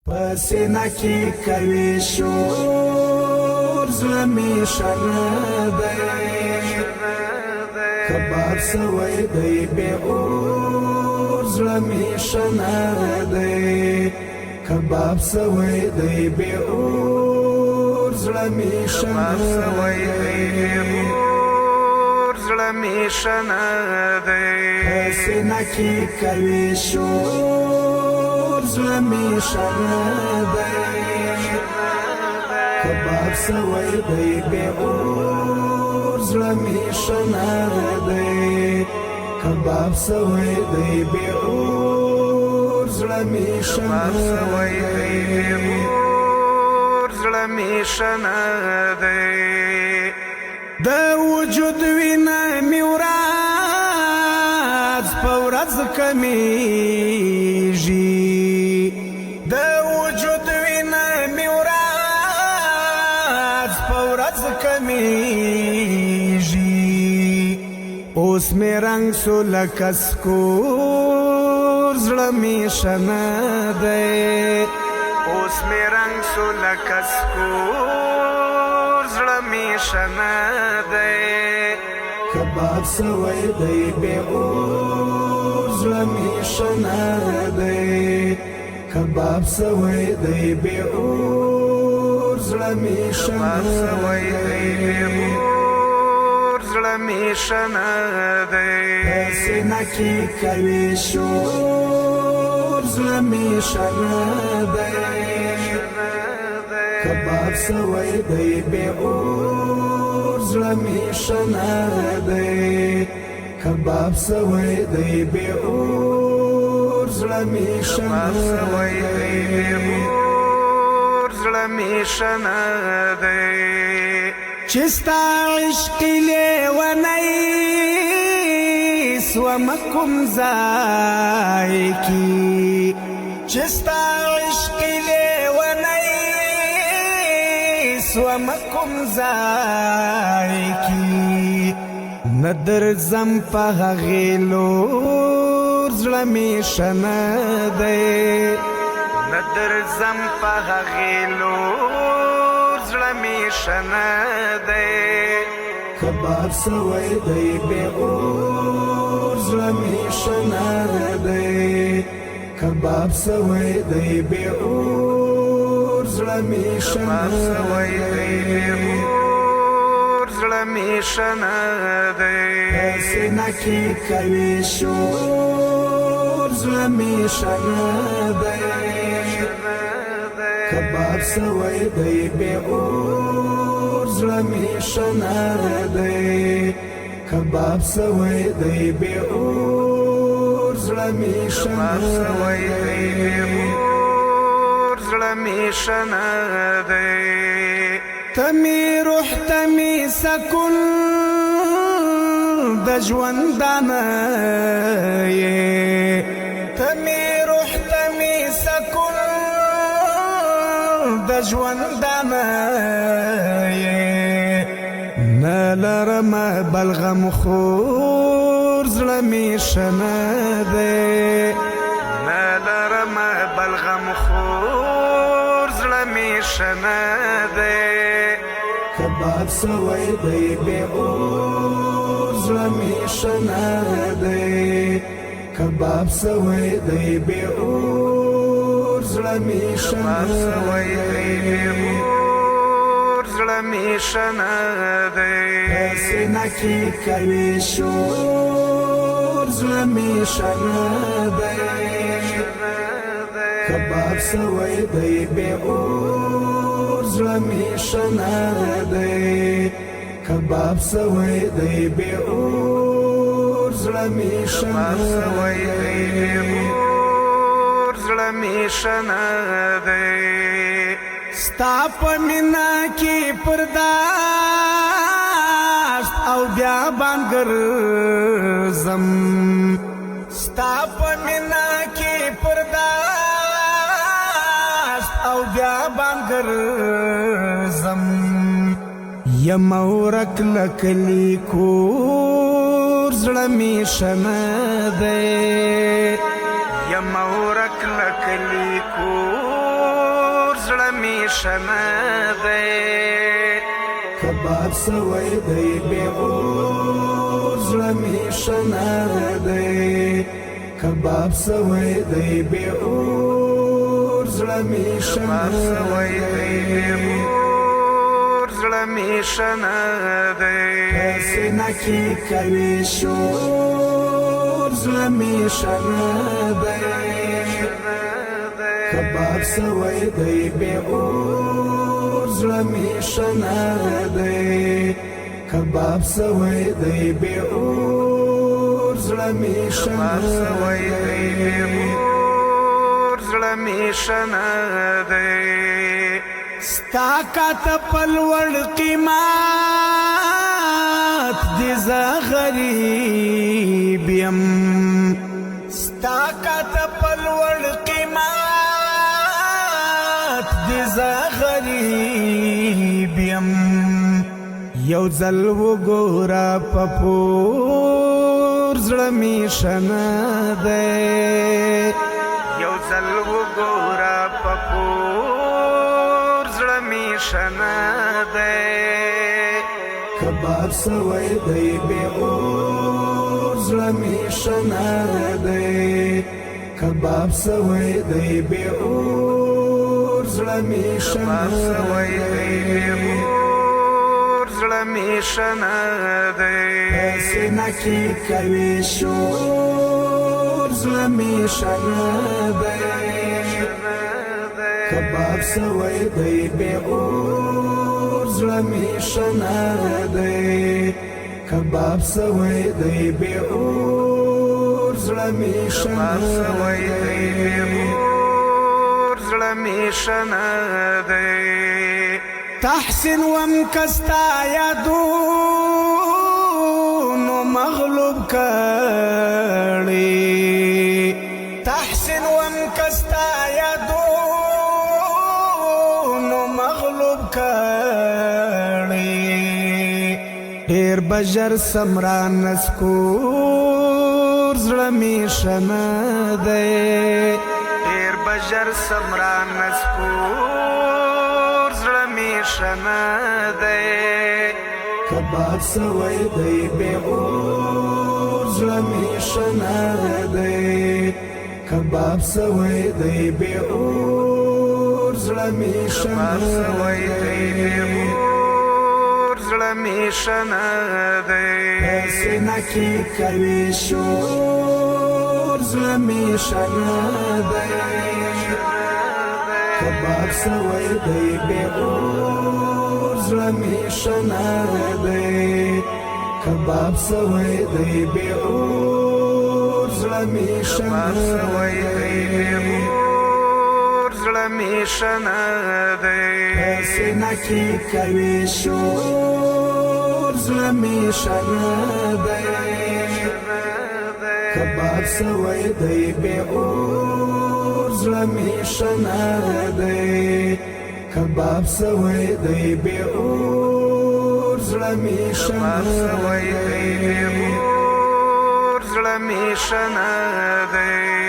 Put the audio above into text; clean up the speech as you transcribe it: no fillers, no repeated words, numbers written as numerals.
پسینه کی کوي شور زړه می شنه دی کباب سوی دی بے اور زړه می شنه دی کباب سوی دی بے اور زړه می شنه دی زړه می شنه دی پسینه کی کوي شور زړه می شنه دی کباب سوی دی بے اور زړه می شنه دی کباب سوی دی بے اور زړه می شنه دی زړه می شنه دی د وجود وینا می ورځ په ورځ کمیږي د وجود وینا می ورځ په ورځ کمیږي اوس می رنگ سو لکه سکور زړه می شنه دی اوس می رنگ سو لکه سکور زړه می شنه دی کباب سوی دی بے اور زړه می شنه دی کباب سوی دی بے اور زړه می شنه دی زړه می شنه دی پسینه کی کوي شور زړه می شنه دی کباب سوی دی بے اور زړه می شنه دی کباب سوی دی بے اور زړه می شنه دی زړه می شنه دی چستا عشق لیونی سومکم زائی کی چستا عشق لیونی سومکم زائی کی ندر زم پا غیلور زړه می شنه دی ندر زم پا غیلور زړه می شنه دی کباب سوی دی بے اور زړه می شنه دی کباب سوی دی بے اور زړه می شنه دی زړه می شنه دی پسینه کی کوي شور زړه می شنه دی کباب سوی دی بے اور زړه می شنه دی کباب سوی دی بے اور زړه می شنه دی زړه می شنه دی تمی روح تمی سکون د ژوندانه یې تمی روح تمی سکون د ژوندانه یې نه لرم بلغم خور زړه می شنه دی نه لرم بلغم خور زړه می شنه دی کباب سوی دی بے اور زړه می شنه دی کباب سوی دی بے اور زړه می شنه دی زړه می شنه دی پسینه کی کوي شور زړه می شنه دی کباب سوی دی بے اور زړه می شنه دی کباب سوی دی بے اور زړه می شنه دی زړه می شنه دی ستا په مینا کې پرداشت او بیا بانګرزم ستا په مینا کې پرداشت او بیا بانګرزم یم ورک لکلی کور زړه می شنه دی یم ورک لکلی کور زړه می شنه دی کباب سوی دی بے اور زړه می شنه دی کباب سوی دی بے اور زړه می شنه دی زړه می شنه دی سینه کې کوي شور زړه می شنه دی کباب سوی دی بے اور زړه می شنه دی کباب سوی دی بے اور زړه می شنه دی زړه می شنه دی ستا کاته پلوړ قیمت دې زه غریب یم ستا کاته پلوړ قیمت دې زه غریب یم یو ځل وګوره په پور زړه می شنه دی یو ځل وګوره په پور زړه می شنه دی کباب سوی دی بے اور زړه می شنه دی کباب سوی دی بے اور زړه می شنه دی زړه می شنه دی سینه کې کوي شور زړه می شنه دی کباب سوی دی بے اور زړه می شنه دی کباب سوی دی بے اور زړه می شنه دی زړه می شنه دی تحسین وم کستا یادونو مغلوب کړي تحسین وم کستا یادونو مغلوب کړي ډېر بجر سمران نسکور زړه می شنه دی ډېر بجر سمران نسکور زړه می شنه دی کباب سوی دی بے اور زړه می شنه دی کباب سوی دی بے اور زړه می شنه دی زړه می شنه دی سینه کې کوي شور زړه می شنه دی کباب سوی دی بے اور زړه می شنه دی کباب سوی دی بے اور زړه می شنه دی زړه می شنه دی سینه کې کوي شور زړه می شنه دی کباب سوی دی بے اور زړه می شنه دی کباب سوی دی بے اور زړه می شنه دی زړه می شنه دی